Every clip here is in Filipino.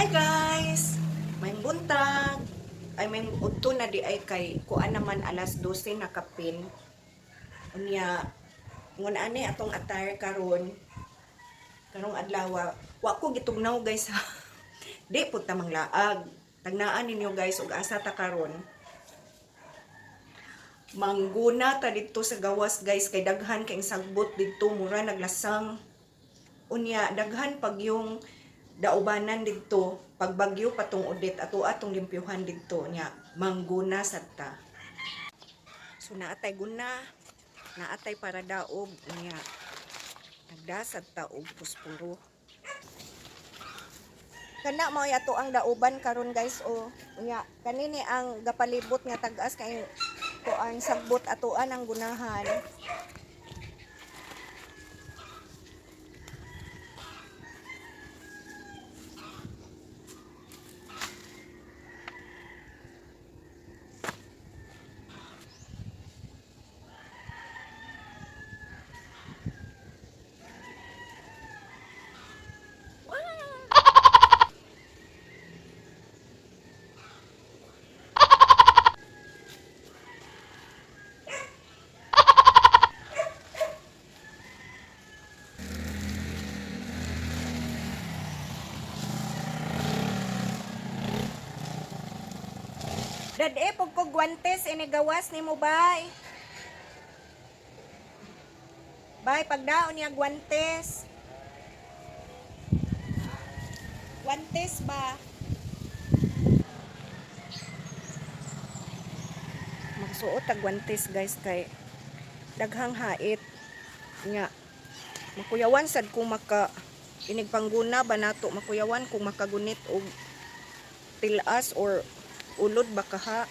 Hi guys! May buntag. Ay may udto na di ay kay kuan naman alas 12 na kapin. Unya ngun ani atong attire karon. Karong adlaw wa ko gitugnaw guys ha. Di pud ta manglaag. Tagnaan ninyo guys ug asa ta karon. Mangguna ta didto sa gawas guys kay daghan kay sagbot didto mura naglasang. Unya daghan pag yung daubanan didto pag bagyo patong udit ato atong limpyuhan didto nya mangguna sadta. So naatay guna, naatay para daog nya nagdasad ta og puspuro. Kana mao ato ang dauban karon guys o nya kanini ang gapalibot nga tag-as kay kuan sagbot atoan ang gunahan. Dade pag ko guantes inigawas ni mo bay. Bay pagdaon niya guantes. Guantes ba? Magsuot tag guantes guys kay daghang hait nya makuyawan sad kung maka inig pangguna ba nato makuyawan kung makagunit og tilas or ulod baka ha.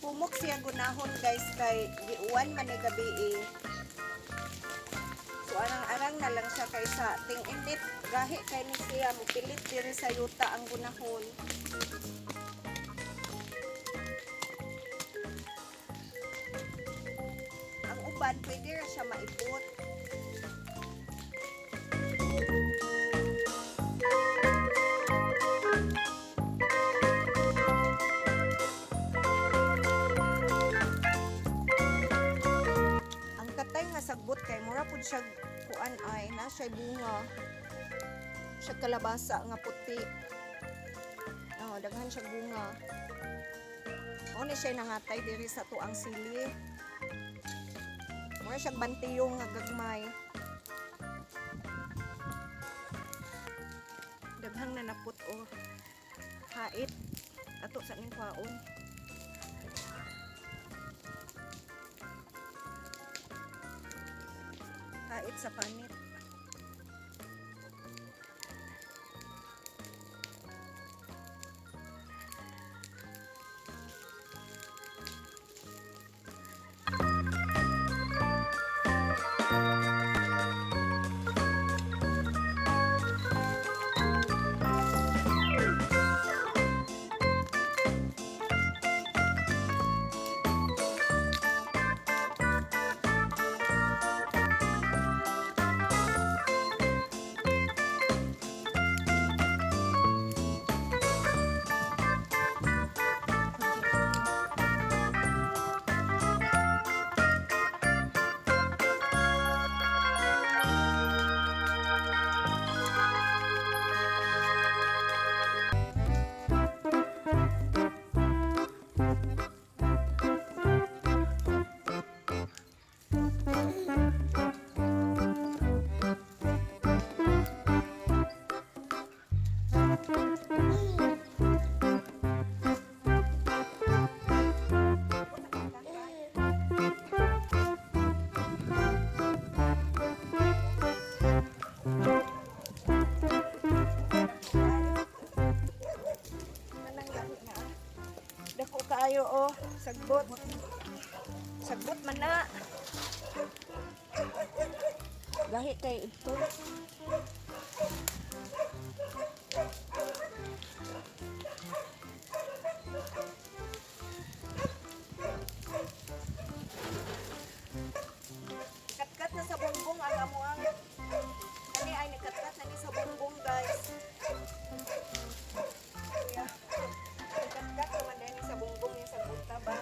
Humok siya gunahon guys kay giuwan man ni gabi eh. So arang-arang na lang siya kay sa ting init gahi kay ni siya mupilit diri sa yuta ang gunahon. Ang uban pwede ra siya maipot. Sagbot kay mura pud siya kuan ay na siya bunga siya kalabasa nga puti daghan siya bunga o ni siya nangatay diri sa tuang sili mura siya bantiyong nga gagmay daghang nanapot o hait ato sa ning kwaon. Hait sa panit. Dako kaayo oh, sagbot. Sagbot man na. Gahi kay ito. Katkat na sa bongbong ang amuang. Kani ay nikatkat na ni sa bongbong guys. Yeah. Katkat naman din sa bongbong yung sagbot na ba?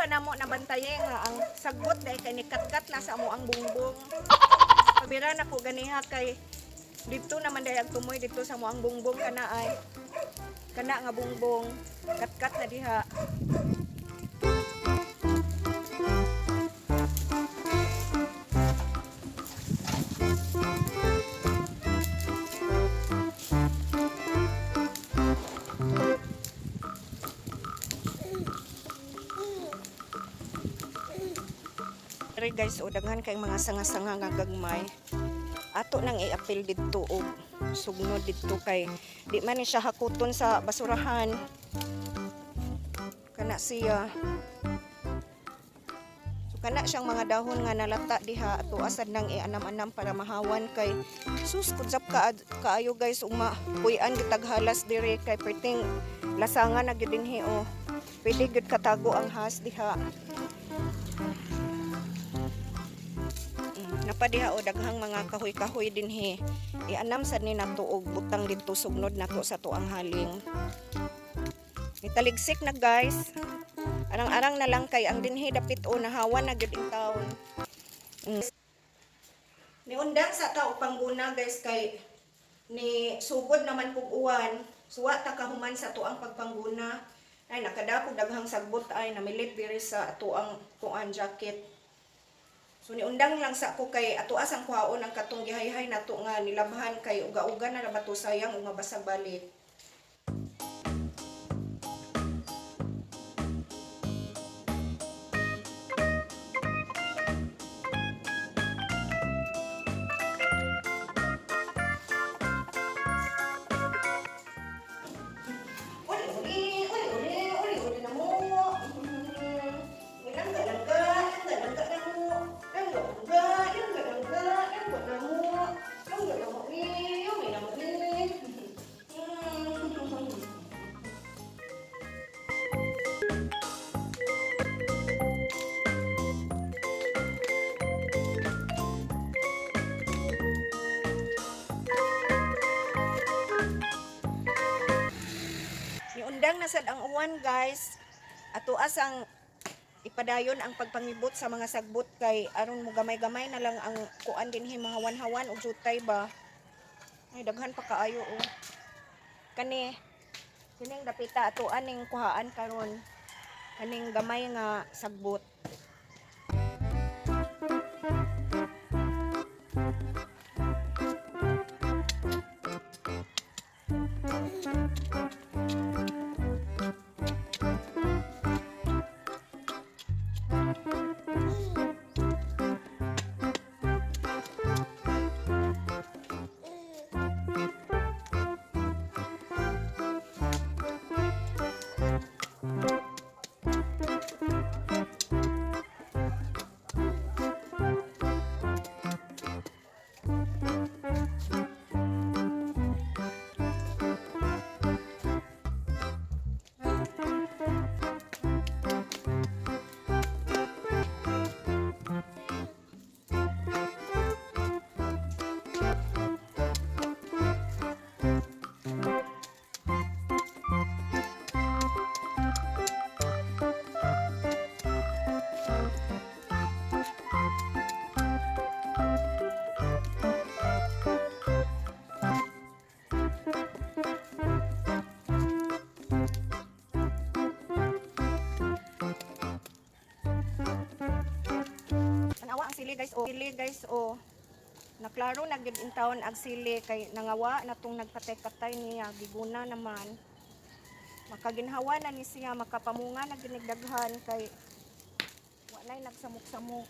Panamo na bantaye nga ang sagbot dahil kay nikatkat na sa amo ang bungbong. Pabira na ko ganiha kay dito naman dahil ang tumoy dito sa amo ang bungbong kana ay kana nga bungbong katkat na diha. Guys, o daghan kay mga sanga-sanga nga gagmay. Ato nang i-apil didto og sugnod didto kay di man ni siya hakuton sa basurahan. Kana siya. So kana siyang mga dahon nga nalata diha ato asad nang i-anam-anam para mahawan kay sus kudzap kaayo guys ug mapuy-an gitag halas dire kay perting lasangan na gyud dinhi o. Pwede gyud katago ang has diha. Napadiha o daghang mga kahoy-kahoy dinhi. Ianam sad ni nato og butang didto sugnod nato sa tuang haling. Nitaligsik na guys. Arang-arang na lang kay ang dinhi dapit o nahawan na gyud in taon. Niundang sa tao pangguna guys kay ni sugod naman pug uwan. Suwa ta kahuman sa tuang pagpangguna. Ay nakadako daghang sagbot ay namilit diri sa tuang kuan jacket. So niundang lang sa ako kay ato asang kuhaon ang katong gihayhay nato nga nilabhan kay uga-uga na ra bato sayang ug mabasag balik. Niundang na sad ang uwan guys. Ato asang ipadayon ang pagpangibot sa mga sagbot kay aron mo gamay-gamay na lang ang kuan dinhi mahawan-hawan og jutay ba. Ay daghan pa kaayo oh. Kani kining dapita ato aning kuhaan karon. Kaning gamay nga sagbot. Sili guys o sili guys o naklaro na gyud in taon ag sili kay nangawa natong nagpatay-patay niya giguna naman makaginhawa na ni siya makapamunga na ginigdaghan kay walay nagsamok-samok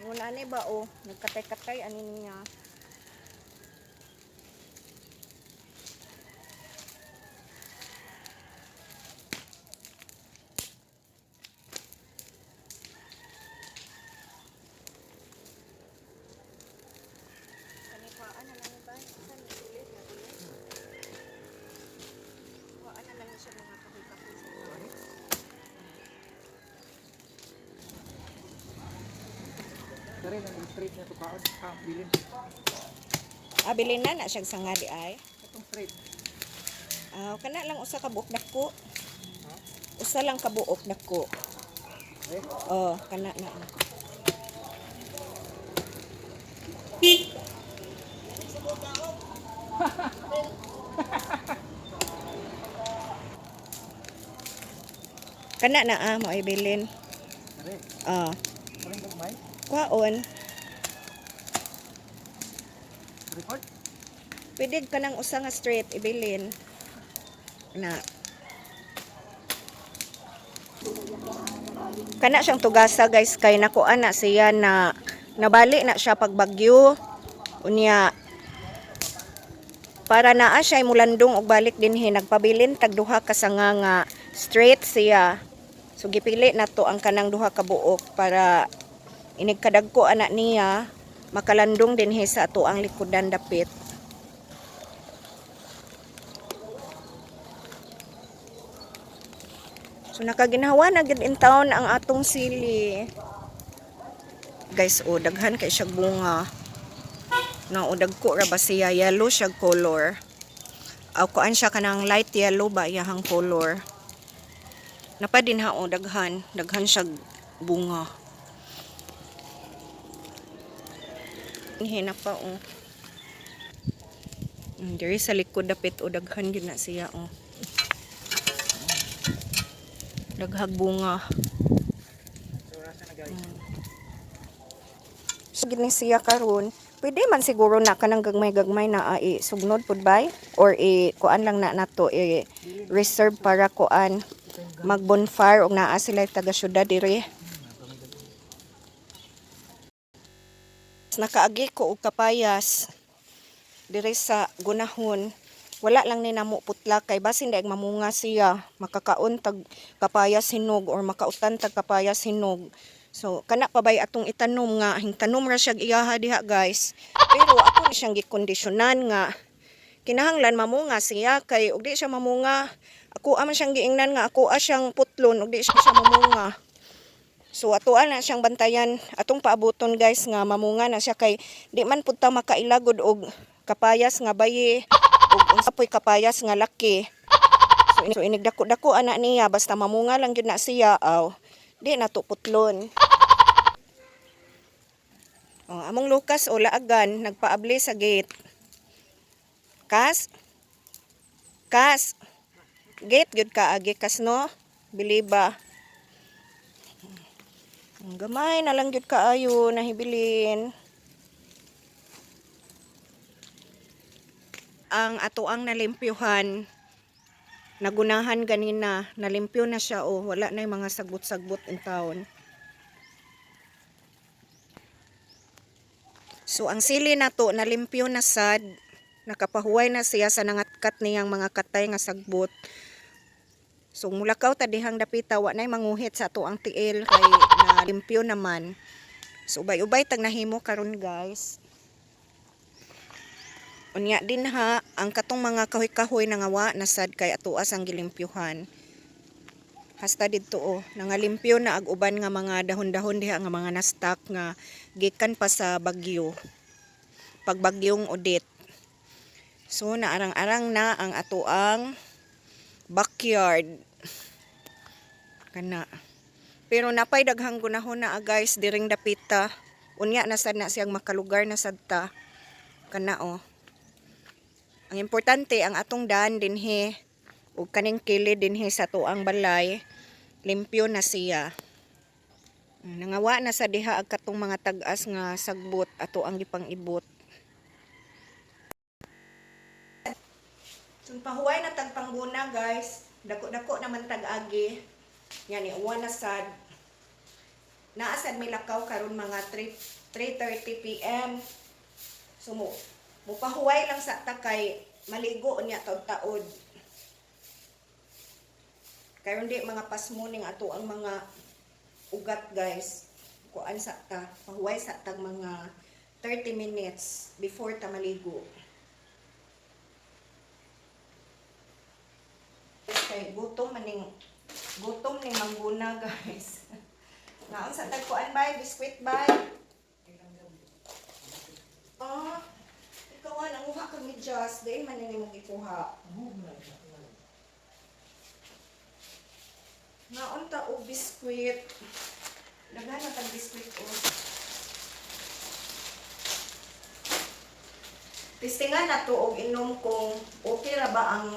Muna ani ba nagkatay-katay ani niya. Kanipaan na lang ba? Saan ulit na ulit? Kuhaan na lang siya mga kahoy-kahoy sa mga. Dari nang straight na to kaon bilin. Bilin na siya sa nga di ay. Itong straight. Kana lang usa ka buok dako. Ha? Usa lang ka buok dako. Eh? Kana na. Kana na mo ibilin. Dari. Maring gagmay. Kwaon. Record. Pwede ka nang usa nga straight ibilin. Na. Kana siyang tugasa guys kay nakuan na siya na nabali na siya pag bagyo. Unya para naa siya mulandong og balik dinhi nagpabilin tag duha ka sanga nga straight siya. So gipili na to ang kanang duha ka buok para inig kadagko anak niya makalandong dinhi sa ato ang likodan dapit. So nakaginhawa na gid in town ang atong sili. Guys, daghan kay siya bunga. Na dagko ra ba siya yellow siya color. Kuan siya kanang light yellow ba iyahang color. Napa din ha daghan siya bunga. Hina pa Diri sa likod dapit daghan gyud na siya daghag bunga. So rasa na guys. So gini siya karon, pwede man siguro na kanang gagmay na sugnod pud bay or kuan lang na nato reserve para kuan mag bonfire og naa sila taga syudad diri. Nakaagi ko og kapayas diri sa gunahon. Wala lang ni namo putla kay basin daig mamunga siya, makakaon tag kapayas hinog or makautan tag kapayas hinog. So kana pa bay atong itanom nga hingtanom ra siya iyaha diha guys. Pero ako ni siyang gikondisyonan nga kinahanglan mamunga siya kay ug di siya mamunga ako man siyang giingnan nga ako siyang putlon ug di siya mamunga. So atuan na siyang bantayan atong paabuton guys nga mamunga na siya kay di man pud ta makailagod og kapayas nga bayi ug unsa poy kapayas nga laki. So inigdako-dako anak niya basta mamunga lang gyud na siya di na to putlon. Among Lucas laagan nagpaabli sa gate. Kas gate gyud ka agi kas no biliba. Ang gamay na lang gyud kaayo nahibilin. Ang atoang nalimpyuhan nagunahan ganina nalimpyo na siya wala na yung mga sagbot-sagbot in town. So ang sili na to nalimpyo na sad nakapahuway na siya sa nangatkat niyang mga katay nga sagbot. So mulakaw ta dihang dapita wa nay manguhit sa ato ang tiil kay nalimpyo naman. So ubay-ubay tag nahimo karon guys. Unya din ha, ang katong mga kahoy-kahoy nangawa na sad kay atuas ang gilimpyuhan. Hasta didto nangalimpyo na ag uban nga mga dahon-dahon diha nga mga na-stock nga gikan pa sa bagyo. Pagbagyong Odette. So naarang-arang na ang atuang backyard. Kana. Pero napay daghang gunahon na guys diring dapita. Unya na sad na siyang makalugar na sad ta. Kana Ang importante ang atong daan dinhi ug kaning kilid dinhi sa tuang balay limpyo na siya. Nangawa na sa diha ag katong mga tag-as nga sagbot ato ang gipang-ibot. Sun pahuway na tagpangguna guys. Dako-dako naman tag-agi. Yan uwan na sad. naasad may lakaw karon mga 3:30 PM. So mupahuway lang sa takay maligo niya taud-taod. Karon di mga pasmuning ato ang mga ugat guys. Kuan sa ta, pahuway sa tag mga 30 minutes before ta maligo. Kay gutom ning mangguna guys. Naon sa tagkuan bay, biskwit bay. Ikaw ang nanguha kang medyas, dahil man nila mong ikuha. Naon ta og biskwit. Daghan na tag biskwit o. Testingan na to og inom kung okay ra ba ang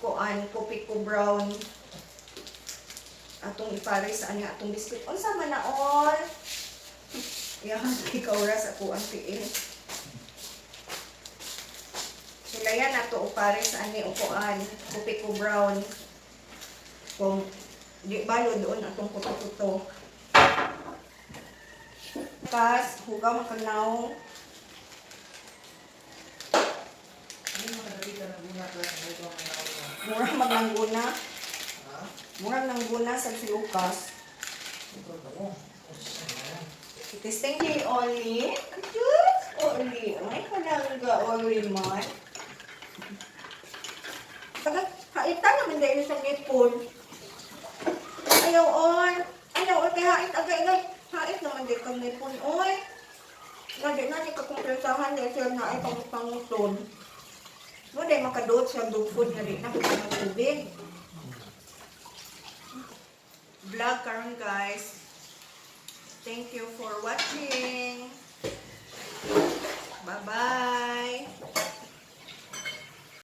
kuan kopi ko brown atong ipare sa anya atong biskuit unsa man na all yan ikaw ra sa kuan tiil sila yan ato upare sa ani o kuan kopi ko brown kung di balo doon atong kuto-kuto tas hugaw makanaw murang magnangguna. Murang nangguna sa silukas. Itesting ni Oli. Diyos, Oli. Ay, kalangga, Oli man. Haitan naman dahil sa ngipon. Ayaw, Ol. Ayaw, Ol. Kaya hait agay-agay. Hait naman dahil kang ngipon, Ol. Nadi ka kumpresahan dahil siya na ay panguton. No, dahil makadot sa dog food na rin na tubig. Vlog karon guys. Thank you for watching.